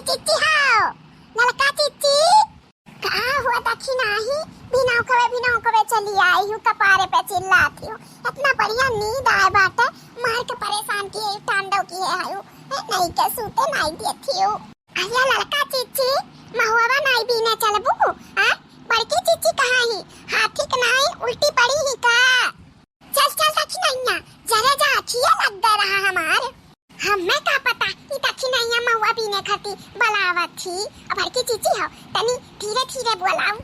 चिच्ची हाओ लड़का चिच्ची कहाँ हुआ दखी नाही बिना कवे चली आई हूँ कपारे पे चिल्लाती हूँ। इतना बढ़िया नींद आए बाटे मार के परेशान किए टांडव किए आयु नहीं के सूते नहीं देती हूँ। आया लड़का चिच्ची महुआ नहीं बीने चलबू हां बड़की चिच्ची कहाँ ही हाथी के नहीं उल्टी पड़ी ही का चल चल दखी नैया जरा जा अखिया लग दे रहा हमार हमें का पता ई दखी नैया महुआ बीने खाती बलावत थी। अब बड़की चिच्ची हो तनी धीरे धीरे बोलाऊ।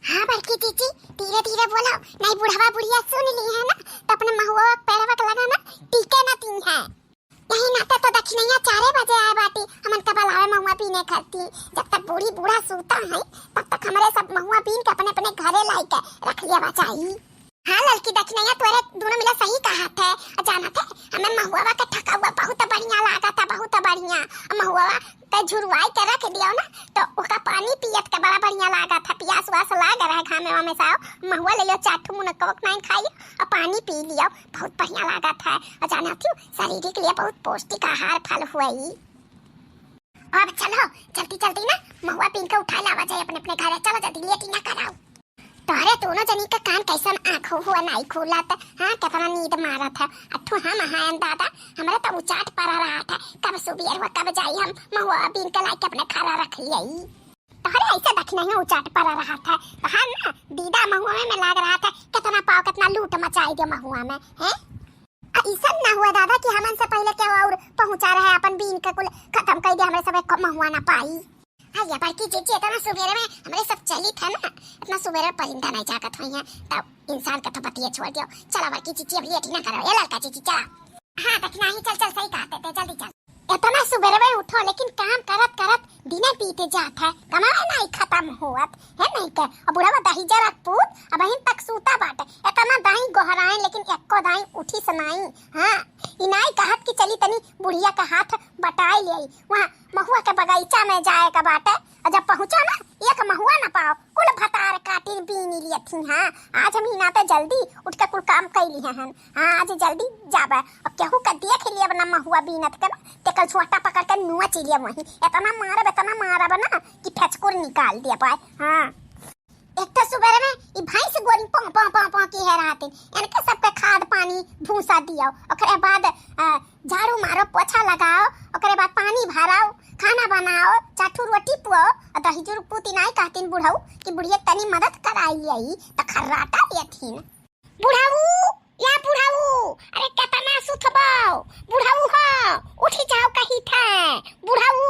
हाँ बड़की चिच्ची धीरे धीरे बोलाओ नहीं बुढ़ावा बुढ़िया सुन ली है ना तो अपने महुआ पैरवा के लगा ना टीके ना तीन है यही नाते तो दखी नैया 4 बजे आए बाटी हमन का बलावे महुआ पीने खाती। जब तक बूढ़ी बूढ़ा सोता है तब तक हमारे सब महुआ पीन के अपने अपने घरे लाई के रख लिया बचाई। हाँ लड़की दखी नैया तोरे दोनों मिला सही कहा थे जाना थे हमें महुआ का ठका हुआ बहुत बढ़िया लगा था बहुत बढ़िया महुआ के झुरवाई के रख दियो ना तो उसका पानी पियत के बड़ा बढ़िया लगा था प्यास वास लाग रहा घामे में साओ महुआ ले लो चाटू मुनक्कवक नहीं खाइयो और पानी पी लियो बहुत बढ़िया लगा था। और जाना थी शरीर के लिए बहुत पौष्टिक आहार फल हुआ ही। अब चलो जल्दी जल्दी ना महुआ पीन के उठा लावा जाए अपने अपने घर चलो जल्दी लेट ना कराओ। तोरे दोनों जनी का कान कैसन आँखों हुआ नहीं खोला था हाँ कितना नींद मारा था अठू हम महान दादा हमारा तो उचाट पड़ा रहा था कब सुबह हुआ कब जाई हम महुआ बीन के लाके अपने खाना रख लियाई। तोरे ऐसा दखना है उचाट पड़ा रहा था हाँ ना दीदा महुआ में लग रहा था कितना पाव कितना लूट मचाई दियो महुआ में है ऐसा ना हुआ दादा कि हमन से पहले क्या और पहुंचा रहे अपन बीन के कुल खत्म कर दिया हमारे सब महुआ ना पाई। हाँ या बड़की चिच्ची इतना सुबेरे में हमारे सब चली था ना इतना सुबेरे परिंदा नहीं जागत हुई है तब इंसान का तो पतिये छोड़ दियो। चला बड़की चिच्ची अब लेट ना करो ये लड़का चिच्ची चला हाँ दखना ही चल चल सही कहते थे जल्दी चल इतना सुबेरे में उठो लेकिन काम करत करत दिन बीते जाता है कमाए नहीं खत्म होत है नहीं के अब बुढ़ावा दही जरा पूत अब अहिन तक सूता बाटे इतना दाई गोहराए लेकिन एको दाई उठी सनाई। हाँ इनाई कहत की चली तनी बुढ़िया का हाथ बटाई ले वहाँ महुआ के बगीचा में जाए का बाटे और जब पहुंचा ना एक महुआ ना पाओ कुल भतार काटी बीनी लिए थी। हाँ आज हम हिना पे जल्दी उठ के कुल काम कर लिए हैं हाँ आज जल्दी जाबे अब केहू का देख लिए बना महुआ बीनत के ते कल छोटा पकड़ के नुआ चिलिया वही इतना मारब ना कि फेचकुर निकाल दिया पाए। हाँ एक तो सुबह में ई भैंस गोरी पौ पौ पौ पौ की है रहते इनके सबके खाद पानी भूसा दियो ओकरे बाद झाड़ू मारो पोछा लगाओ ओकरे बाद पानी भराओ खाना बनाओ चाटू रोटी पुओ और दही जुर पुती नहीं कहतीन बुढ़ाऊ कि बुढ़िया तनी मदद कराई आई त खर्राटा लेथिन बुढ़ाऊ या बुढ़ाऊ अरे कितना सुथबाओ बुढ़ाऊ हो उठी जाओ कहीं थे बुढ़ाऊ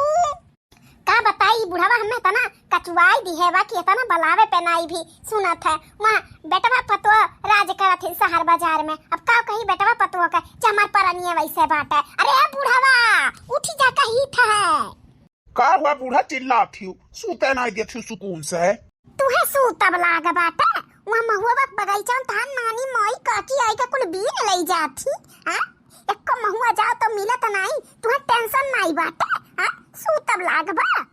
का बताई बुढ़ावा हमें तना कचुआई दी है कि इतना बलावे पे नहीं भी सुनत है वहाँ बेटवा पतवा राज करत है शहर बाजार में अब का कहीं बेटवा पतवा का चमर परनिए वैसे बात है। अरे बुढ़ावा उठी जा कहीं था का हुआ बूढ़ा चिल्लाती हूँ सूते नहीं देती सुकून से तुहे सूतब लाग बाटे वहाँ महुआ बगीचा में धान नानी माई काकी आई का कुल बीन ले जाती हां एको महुआ जाओ तो मिलत नहीं तुहे टेंशन नहीं बाटे हां सूतब लाग बा।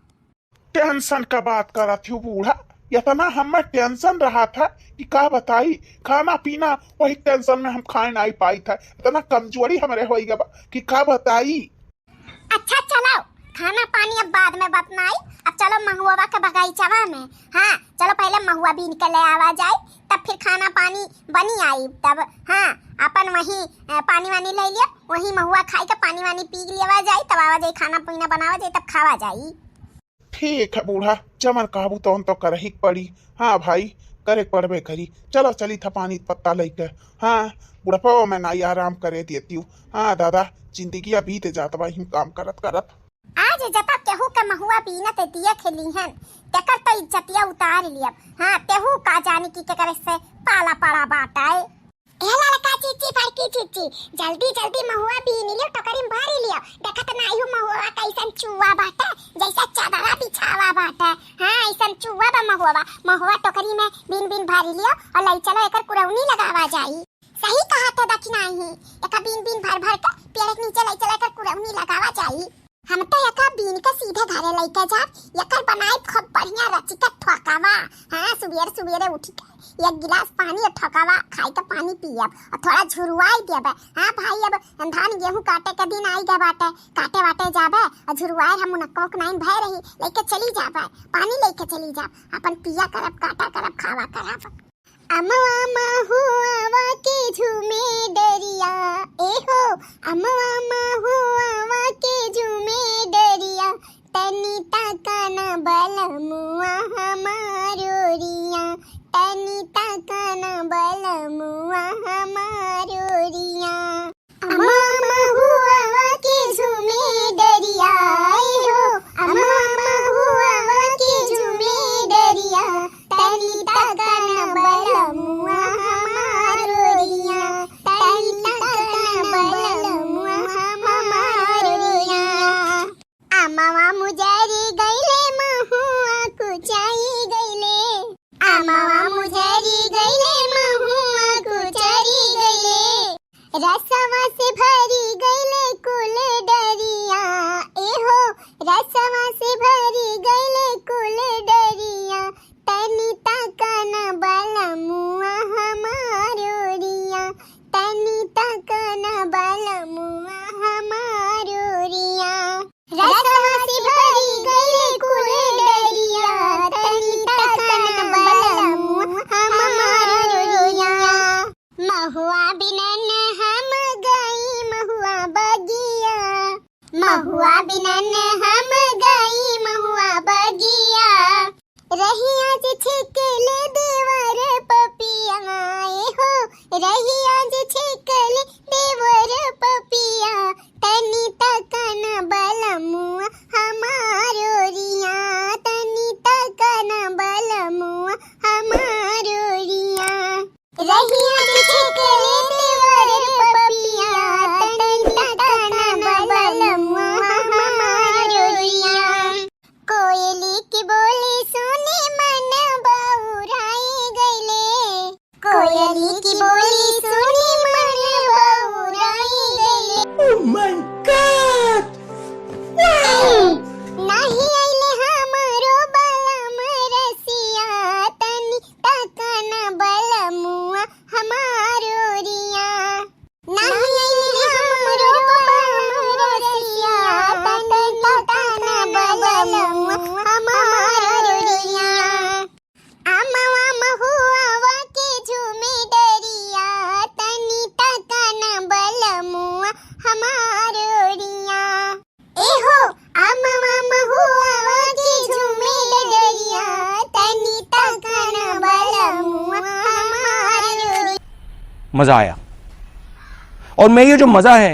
टेंशन का बात करती हूँ बूढ़ा इतना हमें टेंशन रहा था कि का बताई खाना पीना वही टेंशन में हम खाए नहीं पाई था इतना कमजोरी हमारे हो गया कि का बताई। अच्छा चलो खाना पानी अब बाद में बतनाई अब चलो महुआ के बगीचावा में हाँ चलो पहले महुआ बीन के ले आवा जाए तब फिर खाना पानी बनी आई तब हाँ अपन वही पानी वानी ले लिया वही महुआ खाई के पानी वानी पी लिया जाए तब आवा जाए खाना पीना बनावा जाए तब खावा जाए। ठीक है बूढ़ा चमन काबू तो कर ही पड़ी। हाँ भाई करे पड़बे करी चलो चली था पानी पत्ता लेके। हाँ बुढ़पा मैं नहीं आराम करे देती हूँ। हाँ दादा जिंदगी बीत जाता भाई काम करत करत आज जब केहू के महुआ बीनत दिया खेली हन तेकर तो इज्जतिया उतार लिया। हाँ तेहू का जानी की के से पाला पड़ा बाटाए ए लड़का चिच्ची बड़की चिच्ची जल्दी जल्दी महुआ बीन लियो टोकरी में भर लियो देखत नाही हूं महुआ कैसन चुआ बाटे जैसा चादरा बिछावा बाटे। हां ऐसन चुआ बा महुआ टोकरी में बीन बीन भर लियो और ले चलो एकर कुरौनी लगावा जाई। सही कहा था दक्षिणा ही एका बीन बीन भर भर के पेड़ के नीचे ले चला एकर कुरौनी लगावा जाई। हम तो एका बीन के सीधे घरे लेके जा एकर बनाए खूब बढ़िया रची के ठोकावा। हां सुबेरे सुबेरे उठ के एक गिलास पानी और ठोकावा खाई के पानी पियब और थोड़ा झुरवाई देबे। हां भाई अब धान गेहूं काटे के दिन आई गए बाटे काटे वाटे जाबे अझुरवाए हम मुनक्को के नाइन भय रही लेके चली जा पानी लेके चली जा अपन पिया करब काटा करब खावा करब अमवा महुआ के झूमे डरिया ए हो अमवा महुआ के झूमे डरिया तनी ताकाना बलमुआ हमारो रिया तनी ताकाना बलमुआ हमारो रिया अमवा महुआ के झूमे डरिया ए हो अमवा महुआ के झूमे डरिया तनी ताकाना बलमुआ हमारो रिया तनी ताकाना बलमुआ हमारो रिया अमवा मुजरी गईले महुआ कुचाई गईले अमवा मुजरी गईले महुआ कुचाई गईले रसवा से भरी गईले कुल डरिया ए हो रसवा से भरी गईले कुल डरिया तनी ताकाना बलमुआ हमारो रिया तनी ताकाना बलमुआ हमारो रिया रसवा से भरी गईले कुल डरिया तनी ताकाना बलमुआ हमारो रिया महुआ बिनन हम गई महुआ बगिया महुआ बिनन हम गई महुआ बगिया रहिया जे छिकले देवर पपिया ए हो रहिया जे छिकले देवर पपिया तनी ताकाना बलमुआ हमारो रिया तनी ताकाना बलमुआ हमारो रिया रहिया जे छिकले देवर पपिया तनी ताकाना बलमुआ हमारो रिया कोयली की बोली सुने मन बउराई गईले कोयली की बोली सुने मन बउराई गईले Oh my God! नहीं आइले हमरो बलम रसिया तनी ताकाना बलमुआ हमारो रिया नहीं आइले हमरो बलम रसिया तनी ताकाना बलमुआ हमारो रिया अमवा महुआ के झूमे डरिया तनी ताकाना बलमुआ हमारो रिया ए हो अमवा महुआ के झूमे डरिया तनी ताकाना बलमुआ हमारो रिया मजा आया और मैं ये जो मजा है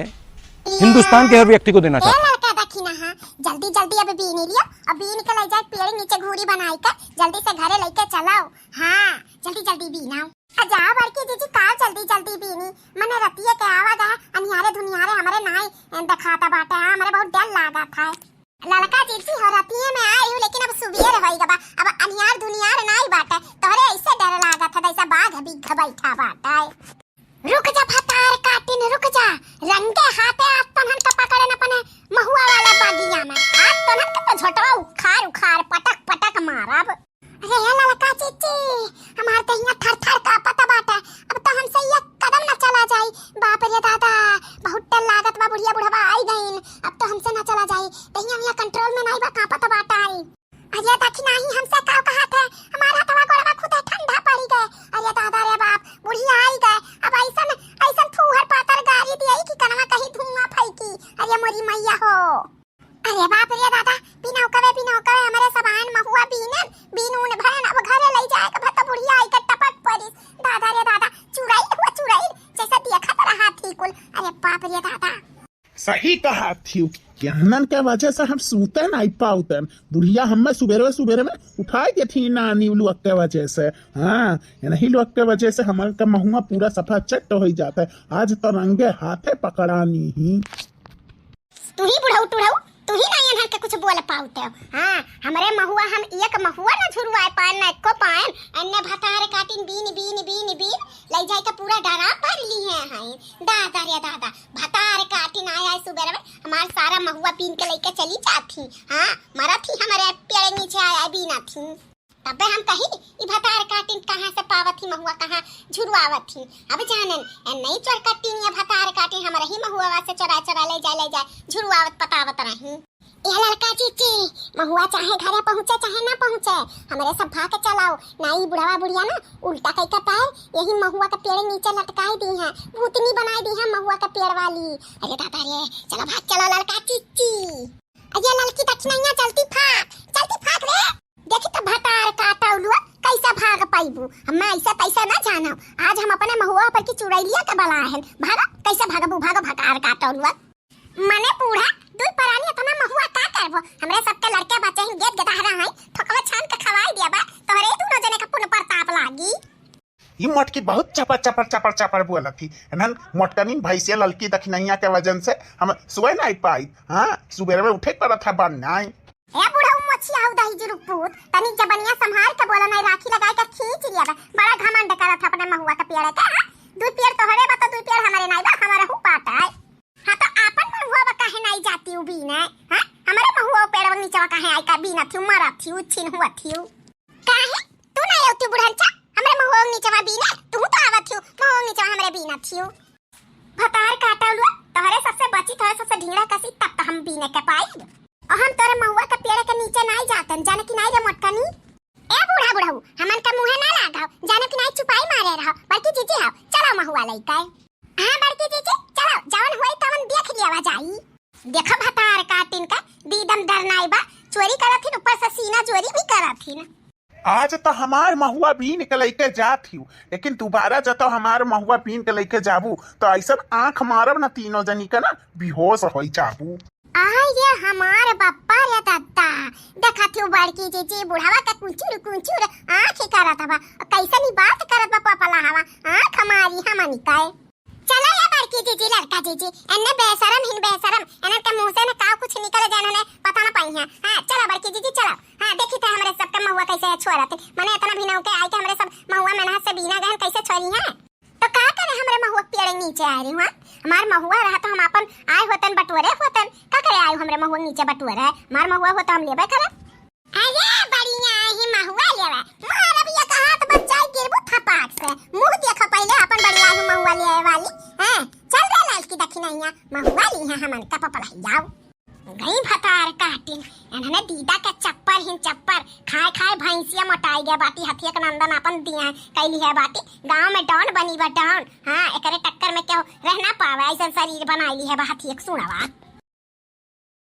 हिंदुस्तान के हर व्यक्ति को देना चाहता हूँ। लड़का देखी ना हाँ जल्दी जल्दी अब बीन लियो अब बीन के ले जाए पेड़ नीचे घूरी बनाई कर जल्दी से घरे लेके चलाओ हाँ जल्दी जल्दी बीनाओ अजा बड़की जीजी का जल्दी जल्दी बीनी मने रतिया के आवा गए अनियारे दुनियारे हमारे नाई दिखाता बाटे हमारे बहुत डर लागा था लड़का जीजी हो रतिये में आई हूँ लेकिन अब सुबह होई गबा अब अनियार दुनियार नाई बाटे तोरे ऐसे डर लागा था जैसा बाघ बिग बैठा बाटे रुक जा भतार काटिन रुक जा रंगे हाथे आज तनहन का पकड़े न पने महुआ वाला बागिया में आज तनहन का तो झटवा उखार उखार पटक पटक मारब अरे ये लड़का चीची हमार तहिया थर थर का पता बाटे अब तो हमसे एक कदम न चला जाई बाप रे दादा बहुत डर लागत बा बुढ़िया बुढ़वा आई गईन अब तो हमसे न चला जाई तहिया मिया कंट्रोल में नहीं बा का पता बाटा आई अरे देखी नहीं हमसे का कहा थे हमारा हथवा गोड़वा खुद ठंडा पड़ी गए अरे दादा रे बाप बुढ़िया आई गए अब ऐसन ऐसन फूहर पातर गाड़ी दी कि कनवा कहीं धुआं फैकी अरे मोरी मैया हो अरे बाप रे दादा बिना कवे हमारे सबान महुआ बीनून भरन अब घरे ले जाए के भत बुढ़िया आई के टपक पड़ी दादा रे दादा चुड़ाई जैसा देखा तरह हाथी कुल अरे बाप रे दादा सही कहा थी केहनन के वजह से हम सूते नहीं पाउतन बुढ़िया हमें सुबेरे में उठाई के थी नानी लोग के वजह से हाँ नहीं लोग के वजह से हमारे का महुआ पूरा सफा चट हो जाता है आज तो रंगे हाथे पकड़ानी ही तू ही बुढ़ाऊ तू ही नहीं इन्हन के कुछ बोल पाउते हो हाँ हमारे महुआ हम एक महुआ न झुरवाए पान न को पान अन्य भतार काटिन बीन ले जाए के पूरा डरा भर ली है दादा रे दादा भतार काटिन आया सुबह में हमार सारा महुआ बीन के लेके चली जाती हाँ मरा थी हमारे पेड़ नीचे आया बीना थी तबे हम कही ई भतार काटिन कहाँ से पावत ही महुआ कहाँ झुरवावत ही। अब जानन नहीं चोर कटिन या भतार काटिन हमरा ही महुआ से चोरा चोरा ले जाए झुरवावत पतावत रही। ये लड़का चीची महुआ चाहे घरे पहुँचे चाहे ना पहुँचे हमारे सब भाग चलाओ नाई बुढ़वा बुढ़िया ना उल्टा कई का पैर यही महुआ का पेड़ नीचे लटकाई दी है, भूतनी बनाई दी है महुआ का पेड़ वाली। अरे दादा रे चलो भाग चलो लड़का चीची। अरे लड़की दक्षिणैया चलती फाक रे देखी तो भतार काटा उलुआ कैसा भाग पाइबू। हम ऐसा पैसा ना जानो आज हम अपने महुआ पर की चुड़ैलिया का बला है भागा कैसे भागबू भागो भतार काटा उलुआ। मने बूढ़ा दूध परानी इतना महुआ का करबो हमरे सबके लड़के बच्चे ही गेट गदहरा है ठोकवा छान के खवाई दिया बा तोहरे दोनों जने का पुन प्रताप लागी। ये मटकी बहुत चपर बोला थी नन मोटकनी भैंसिया ललकी दक्षिणैया के वजन से हम सुबह नहीं पाई। हाँ सुबह में उठे पड़ा था बनना ए बूढ़ा मच्छी आउ दही जुरुक पूत तनी जबनिया संभाल के बोला नहीं राखी लगाई के खींच लिया बा बड़ा घमंड करत अपने महुआ का पेड़ का। दूध पेड़ तोहरे बा तो दूध पेड़ हमारे नहीं बा हमारा हु पाटा है। हाँ तो आपन महुआ बा काहे नहीं जाती उबी ने। हां हमारे महुआ पेड़ वा नीचे काहे आई का बिना थी मरा थी छिन हुआ थी काहे तू नहीं होती बुढ़नचा हमारे महुआ नीचे वा बिना तू तो आवत थी महुआ नीचे हमारे बिना थी। भतार काटा लुआ तोहरे सबसे बची तोहरे सबसे ढींगड़ा कसी तब तो हम बिने के पाई और हम तोरे महुआ के पेड़ के नीचे नहीं जातन जाने की नहीं रे मोटकनी। ए बूढ़ा बुढ़ऊ हमन का मुंह ना लगाओ जाने की नहीं चुपाई मारे रहो बल्कि जीजी आओ चलो महुआ लइका। हां बड़की जीजी चलो जवन होई तवन देख लिया जाई। देखो भतार काटिन का दीदम डरनाई बा चोरी करथिन ऊपर से सीना चोरी भी करथिन। आज तो हमार महुआ बीन के लेके जात ही लेकिन दोबारा जतो हमार महुआ बीन के लेके जाबू तो ऐसा आंख मारब ना तीनों जनी का ना बेहोश होई जाबू। ये हमार बप्पा रे दादा देखा थी बड़की जीजी बुढ़ावा का कुंचुर आंख ही करत हवा कैसनी बात करत बा पपला हवा आंख हमारी हमनी काए। चलो या बड़की जीजी लड़का जीजी एने बेशरम एने के मुंह से ना का कुछ निकल जाने ने पता ना पाई है। हां चलो बड़की जीजी चलो। हां देखी थे हमरे सब के महुआ कैसे छोड़त माने इतना बिना के आई के हमरे सब महुआ में ना से बिना गहन कैसे छोड़ी है तो का करे हमरे महुआ पेड़ नीचे आ रही हुआ हमार महुआ रहा तो हम अपन आए होतन बटुरे होतन का करे आए हमरे महुआ नीचे बटुरे है मार महुआ हो तो हम लेबे करे। अरे बढ़िया ही महुआ लेवा मार अब ये कहा तो बच्चा गिरबू थपाक से मुंह देखो पहले अपन बढ़िया ही महुआ ले आए वाली हैं चल रे लड़की दक्षिणैया महुआ ली है हमन का पपला जाओ गई भतार काटिन एनने दीदा के चप्पर खाए भैंसिया मोटाई गया बाटी हथिया के नंदन अपन दिया कैली है बाटी गांव में डॉन बनी बा डॉन। हां एकरे टक्कर में क्यों रहना पावे ऐसा शरीर बनाईली है बा हथिया सुनावा।